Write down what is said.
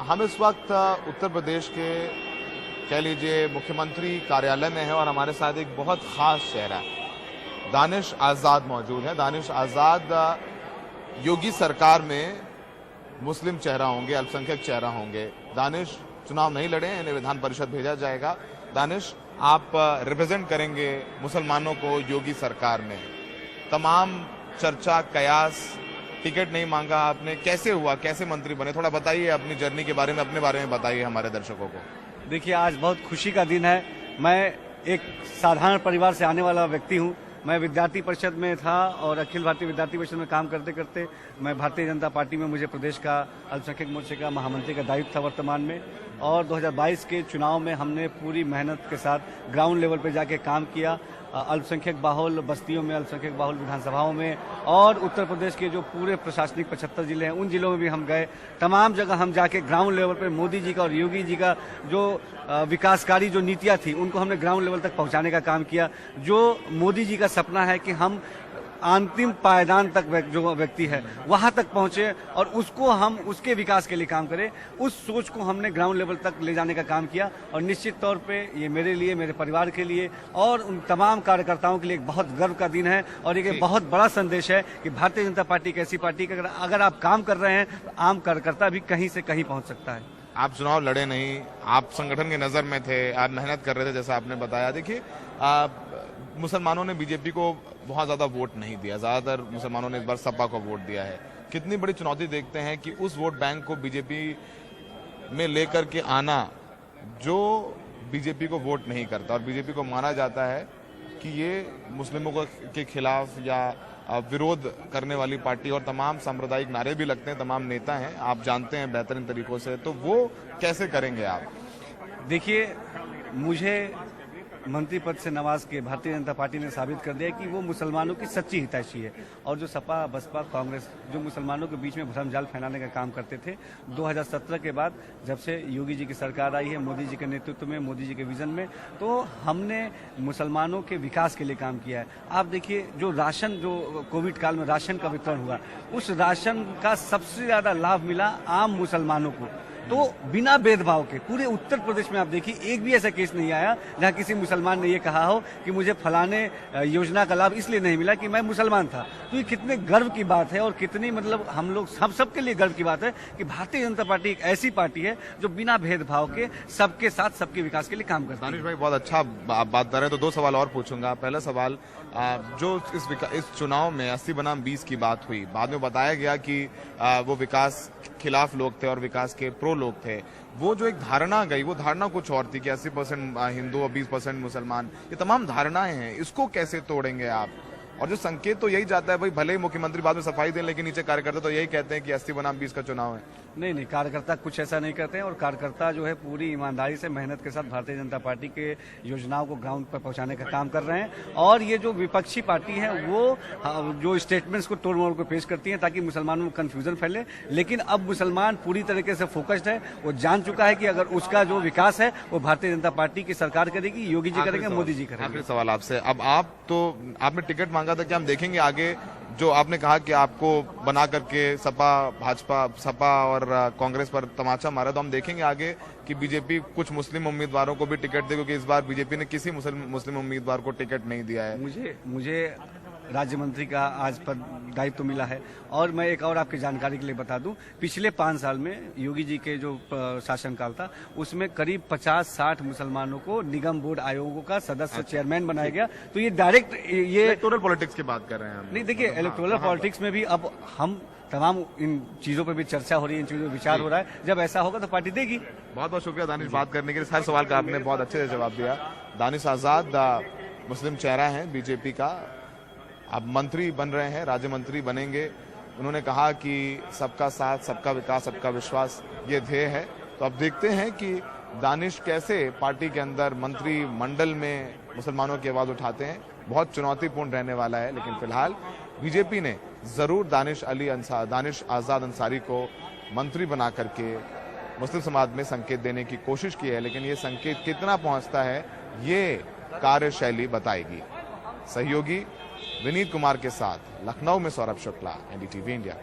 हम इस वक्त उत्तर प्रदेश के कह लीजिए मुख्यमंत्री कार्यालय में है और हमारे साथ एक बहुत खास चेहरा दानिश आज़ाद मौजूद है। दानिश आज़ाद योगी सरकार में मुस्लिम चेहरा होंगे, अल्पसंख्यक चेहरा होंगे। दानिश चुनाव नहीं लड़े हैं, इन्हें विधान परिषद भेजा जाएगा। दानिश, आप रिप्रेजेंट करेंगे मुसलमानों को योगी सरकार में। तमाम चर्चा कयास, टिकट नहीं मांगा आपने, कैसे हुआ, कैसे मंत्री बने? थोड़ा बताइए अपनी जर्नी के बारे में, अपने बारे में बताइए हमारे दर्शकों को। देखिए, आज बहुत खुशी का दिन है। मैं एक साधारण परिवार से आने वाला व्यक्ति हूँ। मैं विद्यार्थी परिषद में था और अखिल भारतीय विद्यार्थी परिषद में काम करते करते मैं भारतीय जनता पार्टी में मुझे प्रदेश का अल्पसंख्यक मोर्चे का महामंत्री का दायित्व था वर्तमान में। और 2022 के चुनाव में हमने पूरी मेहनत के साथ ग्राउंड लेवल पर जाके काम किया। अल्पसंख्यक बाहुल बस्तियों में, अल्पसंख्यक बाहुल विधानसभाओं में और उत्तर प्रदेश के जो पूरे प्रशासनिक 75 जिले हैं उन जिलों में भी हम गए। तमाम जगह हम जाके ग्राउंड लेवल पर मोदी जी का और योगी जी का जो विकासकारी जो नीतियां थी उनको हमने ग्राउंड लेवल तक पहुंचाने का काम किया। जो मोदी जी का सपना है कि हम अंतिम पायदान तक जो व्यक्ति है वहां तक पहुंचे और उसको हम उसके विकास के लिए काम करें, उस सोच को हमने ग्राउंड लेवल तक ले जाने का काम किया। और निश्चित तौर पे ये मेरे लिए, मेरे परिवार के लिए और उन तमाम कार्यकर्ताओं के लिए एक बहुत गर्व का दिन है और एक बहुत बड़ा संदेश है कि भारतीय जनता पार्टी एक ऐसी पार्टी कि अगर आप काम कर रहे हैं तो आम कार्यकर्ता भी कहीं से कहीं पहुंच सकता है। आप चुनाव लड़े नहीं, आप संगठन की नजर में थे, आप मेहनत कर रहे थे जैसा आपने बताया। देखिए, मुसलमानों ने बीजेपी को बहुत ज्यादा वोट नहीं दिया, ज्यादातर मुसलमानों ने इस बार सपा को वोट दिया है। कितनी बड़ी चुनौती देखते हैं कि उस वोट बैंक को बीजेपी में लेकर के आना जो बीजेपी को वोट नहीं करता, और बीजेपी को माना जाता है कि ये मुस्लिमों के खिलाफ या विरोध करने वाली पार्टी, और तमाम सांप्रदायिक नारे भी लगते हैं, तमाम नेता हैं, आप जानते हैं बेहतरीन तरीकों से, तो वो कैसे करेंगे आप? देखिए, मुझे मंत्री पद से नवाज के भारतीय जनता पार्टी ने साबित कर दिया कि वो मुसलमानों की सच्ची हितैषी है। और जो सपा, बसपा, कांग्रेस जो मुसलमानों के बीच में भ्रम जाल फैलाने का काम करते थे, 2017 के बाद जब से योगी जी की सरकार आई है, मोदी जी के नेतृत्व में, मोदी जी के विजन में, तो हमने मुसलमानों के विकास के लिए काम किया है। आप देखिए, जो राशन, जो कोविड काल में राशन का वितरण हुआ, उस राशन का सबसे ज्यादा लाभ मिला आम मुसलमानों को। तो बिना भेदभाव के पूरे उत्तर प्रदेश में आप देखिए, एक भी ऐसा केस नहीं आया जहां किसी मुसलमान ने ये कहा हो कि मुझे फलाने योजना का लाभ इसलिए नहीं मिला कि मैं मुसलमान था। तो ये कितने गर्व की बात है और कितनी, मतलब हम लोग सबके लिए गर्व की बात है कि भारतीय जनता पार्टी एक ऐसी पार्टी है जो बिना भेदभाव के सबके साथ सबके विकास के लिए काम करती है। दानिश भाई, बहुत अच्छा बात कर रहे हैं, तो दो सवाल और पूछूंगा। पहला सवाल, जो इस चुनाव में 80 बनाम 20 की बात हुई, बाद में बताया गया कि वो विकास खिलाफ लोग थे और विकास के प्रो लोग थे। वो जो एक धारणा गई, वो धारणा कुछ और थी कि 80% हिंदू और 20% मुसलमान। ये तमाम धारणाएं हैं, इसको कैसे तोड़ेंगे आप? और जो संकेत तो यही जाता है, भाई भले ही मुख्यमंत्री बाद में सफाई दें, लेकिन नीचे कार्यकर्ता तो यही कहते हैं कि 80 बनाम 20 का चुनाव है। नहीं, कार्यकर्ता कुछ ऐसा नहीं करते हैं। और कार्यकर्ता जो है पूरी ईमानदारी से, मेहनत के साथ भारतीय जनता पार्टी के योजनाओं को ग्राउंड पर पहुंचाने का काम कर रहे हैं। और ये जो विपक्षी पार्टी है वो जो स्टेटमेंट्स को तोड़ मोड़ को पेश करती है ताकि मुसलमानों में कंफ्यूजन फैले, लेकिन अब मुसलमान पूरी तरीके से फोकस्ड है। वो जान चुका है कि अगर उसका जो विकास है वो भारतीय जनता पार्टी की सरकार करेगी, योगी जी करेंगे, मोदी जी करेंगे। आखिरी सवाल आपसे, अब आपने टिकट मांगा था, क्या हम देखेंगे आगे जो आपने कहा कि आपको बना करके सपा और कांग्रेस पर तमाचा मारा, तो हम देखेंगे आगे कि बीजेपी कुछ मुस्लिम उम्मीदवारों को भी टिकट दे, क्योंकि इस बार बीजेपी ने किसी मुस्लिम उम्मीदवार को टिकट नहीं दिया है। मुझे राज्य मंत्री का आज पर दायित्व तो मिला है। और मैं एक और आपकी जानकारी के लिए बता दूं, पिछले 5 साल में योगी जी के जो शासनकाल था उसमें करीब 50-60 मुसलमानों को निगम बोर्ड आयोगों का सदस्य, चेयरमैन बनाया गया। तो ये डायरेक्ट, ये इलेक्टोरल पॉलिटिक्स की बात कर रहे हैं हम। नहीं, देखिए, इलेक्टोरल पॉलिटिक्स में भी अब हम तमाम इन चीजों पर भी चर्चा हो रही है, इन चीजों पर विचार हो रहा है। जब ऐसा होगा तो पार्टी देगी। बहुत बहुत शुक्रिया दानिश, बात करने के लिए। हर सवाल का आपने बहुत अच्छे से जवाब दिया। दानिश आजाद मुस्लिम चेहरा है बीजेपी का, अब मंत्री बन रहे हैं, राज्य मंत्री बनेंगे। उन्होंने कहा कि सबका साथ, सबका विकास, सबका विश्वास ये ध्येय है। तो अब देखते हैं कि दानिश कैसे पार्टी के अंदर मंत्री मंडल में मुसलमानों की आवाज उठाते हैं। बहुत चुनौतीपूर्ण रहने वाला है, लेकिन फिलहाल बीजेपी ने जरूर दानिश आजाद अंसारी को मंत्री बना करके मुस्लिम समाज में संकेत देने की कोशिश की है, लेकिन ये संकेत कितना पहुंचता है ये कार्यशैली बताएगी। सहयोगी विनीत कुमार के साथ लखनऊ में सौरभ शुक्ला, एनडीटीवी इंडिया।